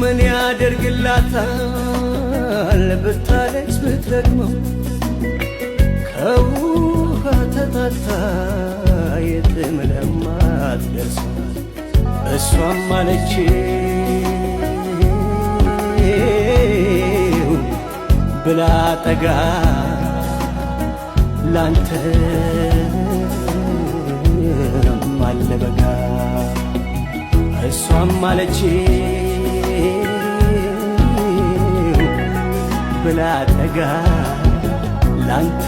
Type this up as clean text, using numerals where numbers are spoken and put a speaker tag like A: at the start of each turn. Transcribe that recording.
A: ምን ያደርግላታል ብታለቅስ ብትደክመው ከውሃ ተጣታ የትም ለማትደርሰው እሷም አለችው ብላ ጠጋ ላንተ ማለበጋ እሷም አለችው ብላ ጠጋ ላንተ